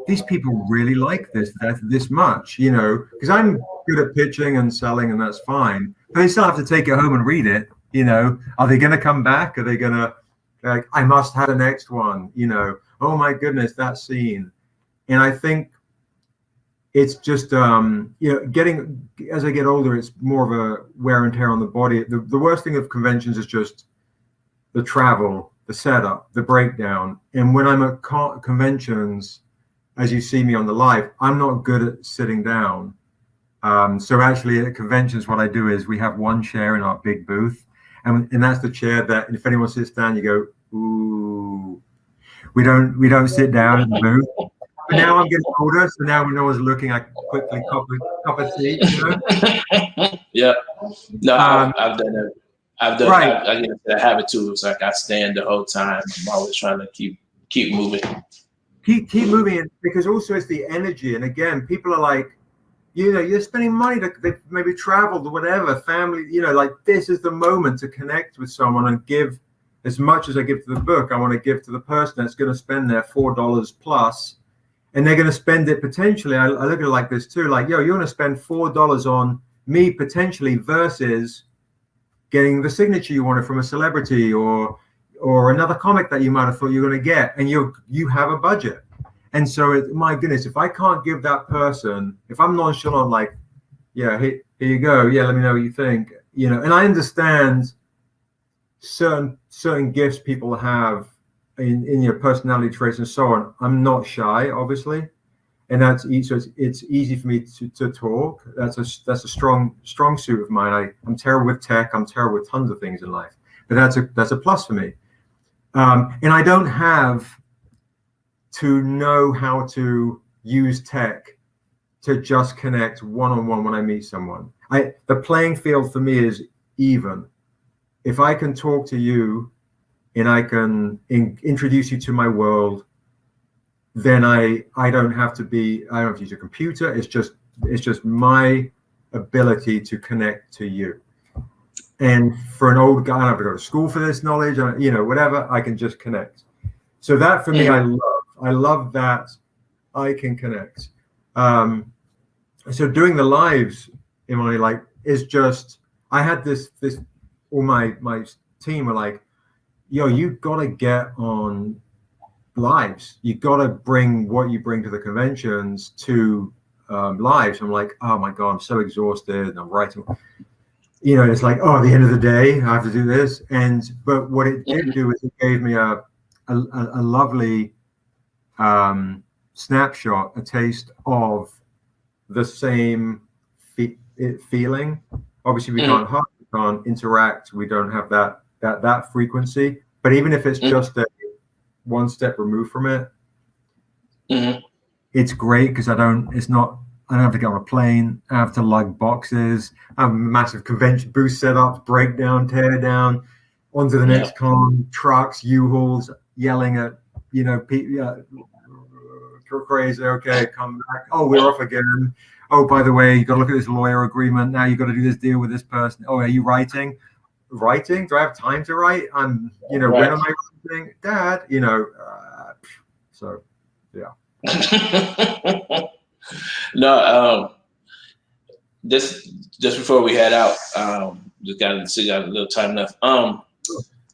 B: these people really like this much, because I'm good at pitching and selling and that's fine, but they still have to take it home and read it. Are they going to come back? Are they going to Like, I must have the next one, oh my goodness, that scene. And I think it's just, getting, as I get older, it's more of a wear and tear on the body. The worst thing of conventions is just the travel, the setup, the breakdown. And when I'm at conventions, as you see me on the live, I'm not good at sitting down. So actually at conventions, what I do is we have one chair in our big booth. And that's the chair that if anyone sits down, you go, ooh, we don't sit down in the booth. But now I'm getting older, so now when no one's looking, I quickly cup a seat.
A: Yeah. No, I've done it. I get into that habit too. It's like I stand the whole time. I'm always trying to keep moving.
B: Keep moving, because also it's the energy. And again, people are like, you're spending money to maybe traveled or whatever, family. Like this is the moment to connect with someone and give as much as I give to the book. I want to give to the person that's going to spend their $4 plus. And they're going to spend it potentially. I look at it like this too. Like, you're going to spend $4 on me potentially versus getting the signature you wanted from a celebrity or another comic that you might have thought you were going to get. And you have a budget. And so, my goodness, if I can't give that person, if I'm nonchalant, like, yeah, here you go. Yeah, let me know what you think. And I understand certain gifts people have in your personality traits and so on. I'm not shy, obviously, and that's easy. So it's easy for me to talk. That's a strong suit of mine. I'm terrible with tech. I'm terrible with tons of things in life, but that's a plus for me. And I don't have to know how to use tech to just connect one-on-one when I meet someone. The playing field for me is even. If I can talk to you and I can introduce you to my world, then I don't have to use a computer. It's just my ability to connect to you. And for an old guy, I don't have to go to school for this knowledge, whatever, I can just connect. So that for me, I love that I can connect. So doing the lives, Imani, like, is just, I had this, all my team were like, yo, you gotta get on lives. You gotta bring what you bring to the conventions to lives. I'm like, oh my God, I'm so exhausted. And I'm writing, it's like, oh, at the end of the day, I have to do this. But what it did do is it gave me a lovely snapshot, a taste of the same feeling. Obviously, we can't hug, we can't interact, we don't have that frequency. But even if it's just one step removed from it, it's great because I don't have to get on a plane. I have to lug boxes. I have massive convention booth setups, breakdown, tear down, onto the next con, trucks, U-Hauls, yelling at, crazy. Okay, come back. Oh, we're off again. Oh, by the way, you got to look at this lawyer agreement. Now you got to do this deal with this person. Oh, are you writing? Writing? Do I have time to write? When am I writing? Dad, so yeah.
A: No, just before we head out, just got a little time left.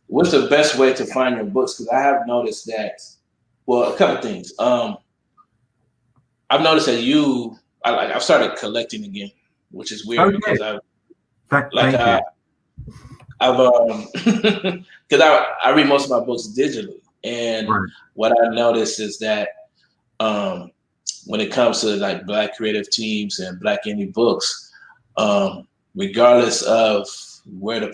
A: What's the best way to find your books? Because I have noticed that, a couple things. I've noticed that I've started collecting again, which is weird because because I read most of my books digitally, and what I noticed is that when it comes to like Black creative teams and Black indie books, regardless of who the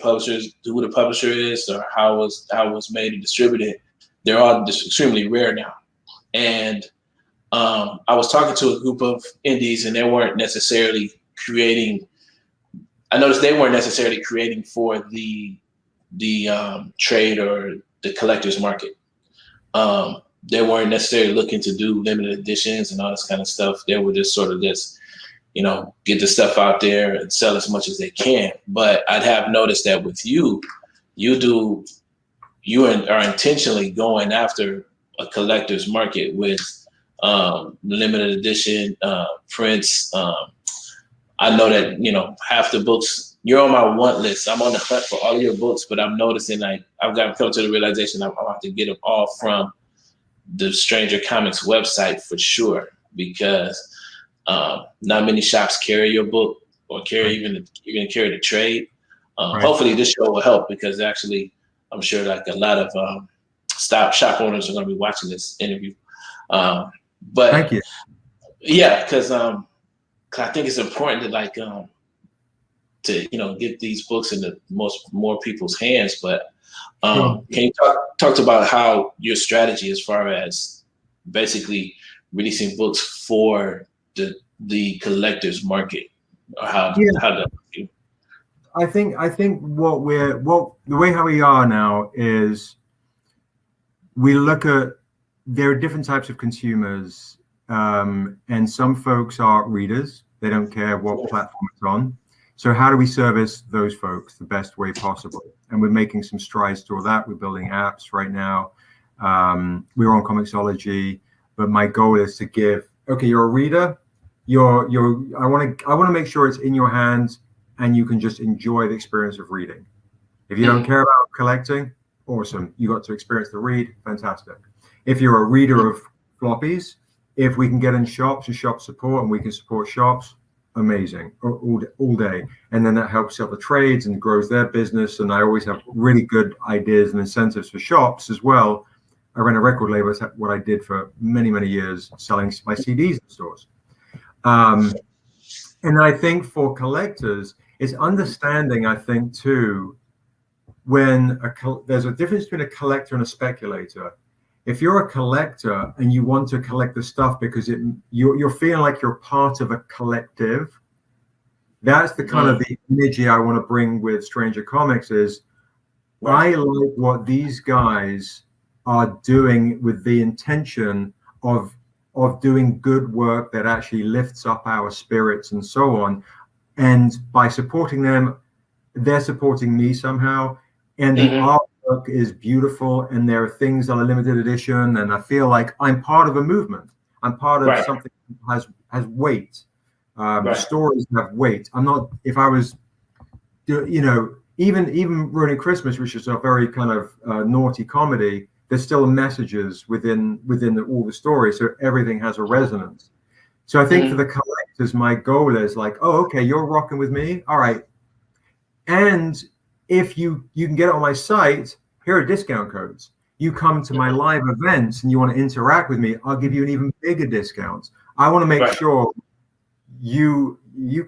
A: publisher is, or how it was made and distributed, they're all just extremely rare now. And I was talking to a group of indies, and they weren't necessarily creating. I noticed they weren't necessarily creating for the trade or the collector's market. They weren't necessarily looking to do limited editions and all this kind of stuff. They were just sort of get the stuff out there and sell as much as they can. But I'd have noticed that with you are intentionally going after a collector's market with limited edition prints. I know that half the books you're on my want list. I'm on the hunt for all your books, but I'm noticing I've got to come to the realization I'll have to get them all from the Stranger Comics website for sure, because not many shops carry your book or carry even carry the trade. Hopefully this show will help, because actually I'm sure like a lot of shop owners are going to be watching this interview. But
B: thank you.
A: Yeah, because I think it's important to like to get these books into more people's hands. But can you talk about how your strategy as far as basically releasing books for the collector's market, or how that?
B: I think the way how we are now is we look at, there are different types of consumers, and some folks are readers. They don't care what platform it's on. So how do we service those folks the best way possible? And we're making some strides toward that. We're building apps right now. We're on Comixology, but my goal is to give, okay, you're a reader, I want to make sure it's in your hands and you can just enjoy the experience of reading. If you don't care about collecting, awesome. You got to experience the read, fantastic. If you're a reader of floppies, if we can get in shops and shop support and we can support shops, amazing, all day. And then that helps out the trades and grows their business. And I always have really good ideas and incentives for shops as well. I ran a record label. That's what I did for many, many years, selling my CDs in stores. And I think for collectors, it's understanding, I think, too, when there's a difference between a collector and a speculator. If you're a collector and you want to collect the stuff because you're feeling like you're part of a collective, that's the kind of the energy I want to bring with Stranger Comics is, I like what these guys are doing with the intention of doing good work that actually lifts up our spirits and so on. And by supporting them, they're supporting me somehow. And the artwork is beautiful, and there are things that are limited edition, and I feel like I'm part of a movement. I'm part of something that has weight. Stories have weight. I'm not, if I was, even Ruining Christmas, which is a very kind of naughty comedy, there's still messages within all the stories, so everything has a resonance. So I think for the collectors, my goal is like, oh, okay, you're rocking with me, all right. And if you can get it on my site, here are discount codes. You come to my live events and you want to interact with me, I'll give you an even bigger discount. I want to make sure you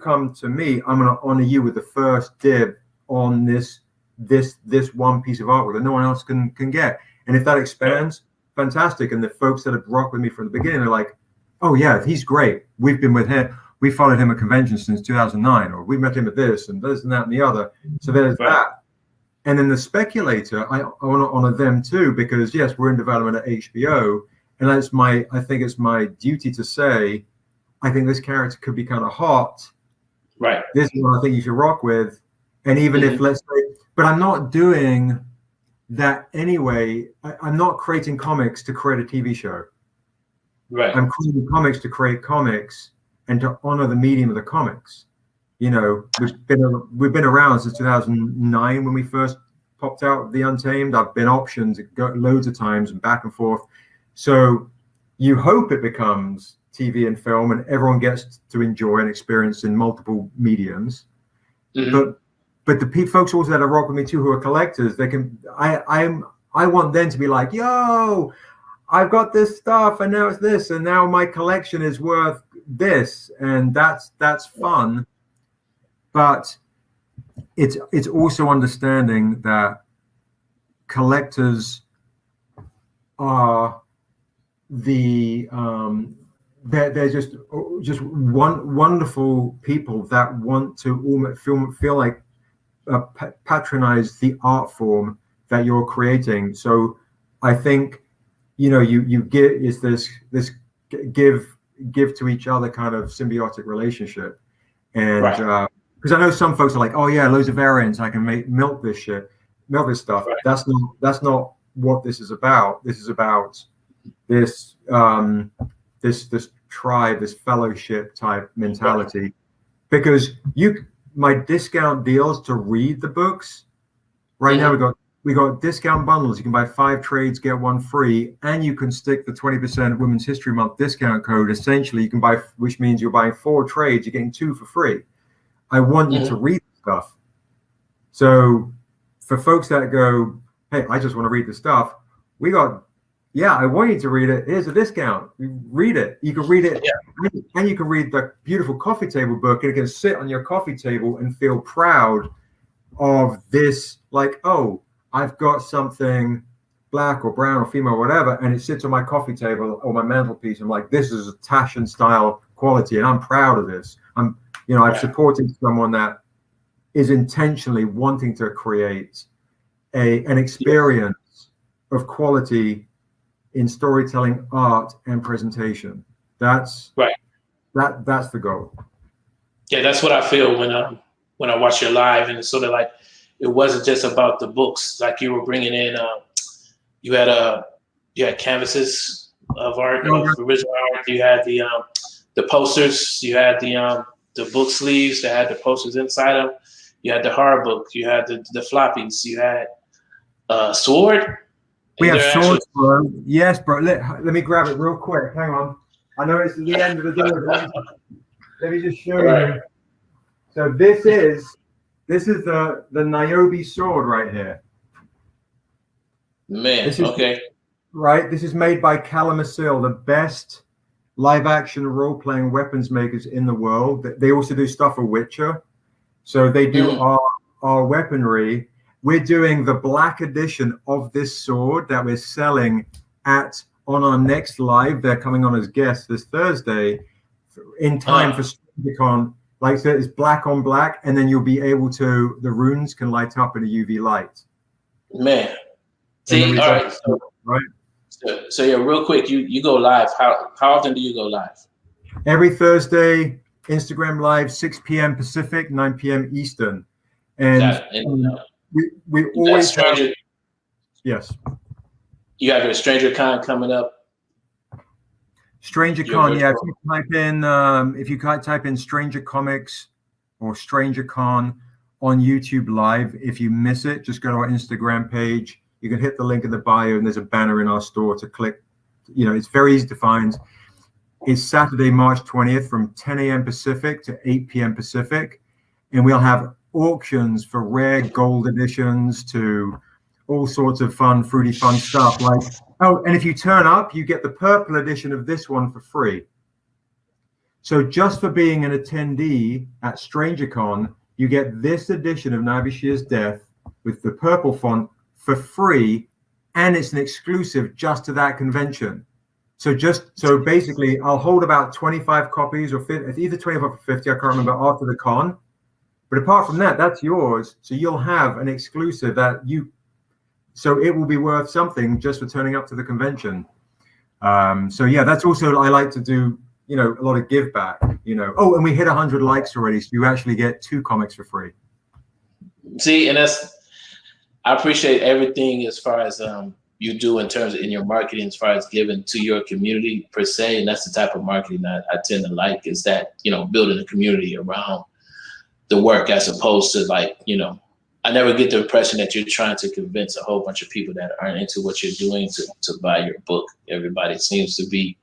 B: come to me, I'm going to honor you with the first dib on this one piece of artwork that no one else can get. And if that expands, fantastic. And the folks that have rocked with me from the beginning are like, oh yeah, he's great. We've been with him. We followed him at conventions since 2009, or we met him at this and this and that and the other. So there's that. And then the speculator, I want to honor them too, because yes, we're in development at HBO. And I think it's my duty to say, I think this character could be kind of hot.
A: Right.
B: This is what I think you should rock with. And even if, let's say, but I'm not doing that anyway. I'm not creating comics to create a TV show.
A: Right.
B: I'm creating comics to create comics and to honor the medium of the comics. We've been around since 2009 when we first popped out the Untamed. I've been optioned loads of times and back and forth. So you hope it becomes TV and film and everyone gets to enjoy and experience in multiple mediums. But the folks also that are rock with me too, who are collectors, they can. I want them to be like, yo, I've got this stuff and now it's this and now my collection is worth this, and that's fun. But it's also understanding that collectors are they're just wonderful people that want to almost feel like patronize the art form that you're creating. So I think you give is this give to each other kind of symbiotic relationship, and because I know some folks are like, oh yeah, loads of variants, I can milk this stuff. That's not what this is about. This is about this this tribe, this fellowship type mentality, because my discount deals to read the books. Right now we got discount bundles. You can buy 5 trades, get 1 free, and you can stick the 20% Women's History Month discount code. Essentially, you can buy, which means you're buying 4 trades, you're getting 2 for free. I want you to read stuff. So for folks that go, hey, I just want to read the stuff, we got, yeah, I want you to read it. Here's a discount. Read it. You can read it, and you can read the beautiful coffee table book, and it can sit on your coffee table and feel proud of this, like, oh, I've got something black or brown or female or whatever, and it sits on my coffee table or my mantelpiece. I'm like, this is a Taschen style quality, and I'm proud of this. I've supported someone that is intentionally wanting to create an experience of quality in storytelling, art, and presentation. That's right. That's the goal.
A: Yeah, that's what I feel when I watch your live, and it's sort of like, it wasn't just about the books. Like, you were bringing in, you had canvases of art, of original art. You had the posters. You had the book sleeves that had the posters inside them. You had the hard book. You had the floppies. You had Sword.
B: We have swords, bro. Yes, bro. Let me grab it real quick. Hang on. I know it's the end of the day. Let me just show you. So this is the Naobi Sword right here.
A: Man, okay.
B: Right, this is made by Calamasil, the best live-action role-playing weapons makers in the world. They also do stuff for Witcher. So they do our weaponry. We're doing the black edition of this sword that we're selling on our next live. They're coming on as guests this Thursday in time for StrangerCon. Like I said, it's black on black, and then you'll be able to, the runes can light up in a UV light.
A: Man. See, all right. So yeah, real quick, you go live. How often do you go live?
B: Every Thursday, Instagram live, 6 p.m. Pacific, 9 p.m. Eastern. And we always have, yes.
A: You have your StrangerCon coming up.
B: StrangerCon, yeah. If you type in Stranger Comics or StrangerCon on YouTube Live, if you miss it, just go to our Instagram page. You can hit the link in the bio, and there's a banner in our store to click. It's very easy to find. It's Saturday, March 20th from 10 a.m. Pacific to 8 p.m. Pacific, and we'll have auctions for rare gold editions to all sorts of fruity fun stuff. And if you turn up, you get the purple edition of this one for free. So just for being an attendee at StrangerCon, you get this edition of Naobi Shear's Death with the purple font for free, and it's an exclusive just to that convention. So basically, I'll hold about 25 copies or 50, either 25 or 50, I can't remember, after the con. But apart from that, that's yours. So you'll have an exclusive so it will be worth something just for turning up to the convention. So yeah, that's also, I like to do, a lot of give back, Oh, and we hit 100 likes already, so you actually get 2 comics for free.
A: See, and I appreciate everything as far as you do in terms of in your marketing, as far as giving to your community per se, and that's the type of marketing that I tend to like, is that, building a community around the work, as opposed to I never get the impression that you're trying to convince a whole bunch of people that aren't into what you're doing to buy your book. Everybody seems to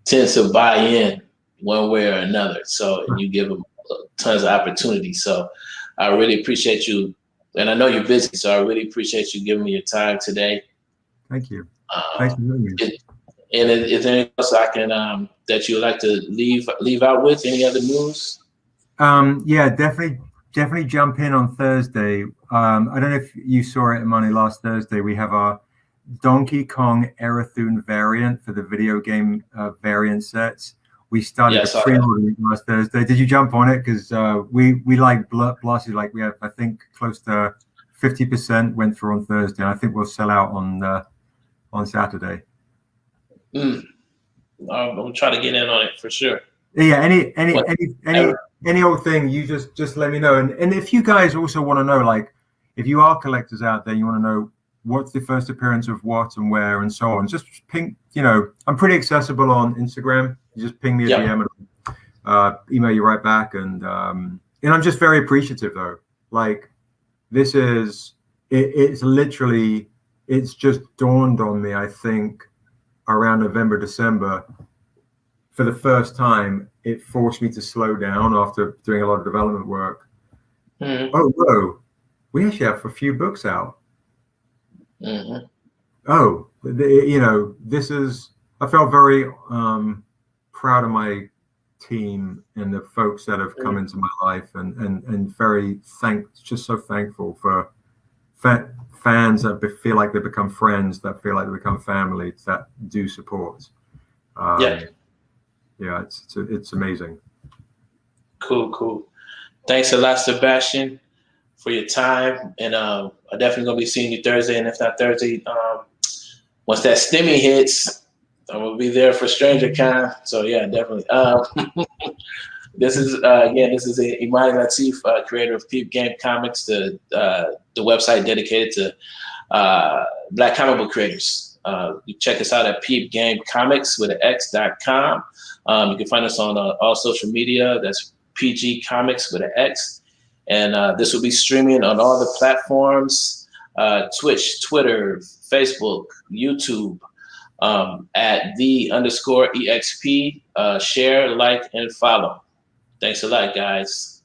A: tends to buy in one way or another. So you give them tons of opportunities. So I really appreciate you. And I know you're busy, so I really appreciate you giving me your time today.
B: Thank you. Thanks for doing it.
A: And is there anything else I can that you would like to leave out with? Any other news?
B: Yeah, definitely jump in on Thursday. I don't know if you saw it, Imani, last Thursday. We have our Donkey Kong Erathune variant for the video game variant sets. We started the pre-ordering last Thursday. Did you jump on it? Because we like blasted, like we have, I think, close to 50% went through on Thursday. And I think we'll sell out on Saturday.
A: I'll try to get in on it for sure.
B: Yeah, any old thing, you just let me know. And if you guys also want to know, like, if you are collectors out there, you want to know what's the first appearance of what and where and so on, just ping, I'm pretty accessible on Instagram. You just ping me a DM and email you right back. And And I'm just very appreciative though. Like this is, it's literally, it's just dawned on me, I think, around November, December, for the first time, it forced me to slow down after doing a lot of development work.
A: Mm-hmm.
B: Oh, whoa, we actually have a few books out.
A: Mm-hmm.
B: Oh, you know, this is, I felt very proud of my team and the folks that have come into my life, and very just so thankful for fans that feel like they become friends, that feel like they become family, that do support. Yeah, it's amazing.
A: Cool. Thanks a lot, Sebastian, for your time, and I'm definitely gonna be seeing you Thursday, and if not Thursday, once that stimmy hits, I'm gonna be there for Stranger Con. So yeah, definitely. This is Imani Latif, creator of Peep Game Comics, the website dedicated to Black comic book creators. You check us out at Peep Game Comics with an X.com. You can find us on all social media. That's PG Comics with an X. And this will be streaming on all the platforms: Twitch, Twitter, Facebook, YouTube, at _EXP. Share, like, and follow. Thanks a lot, guys.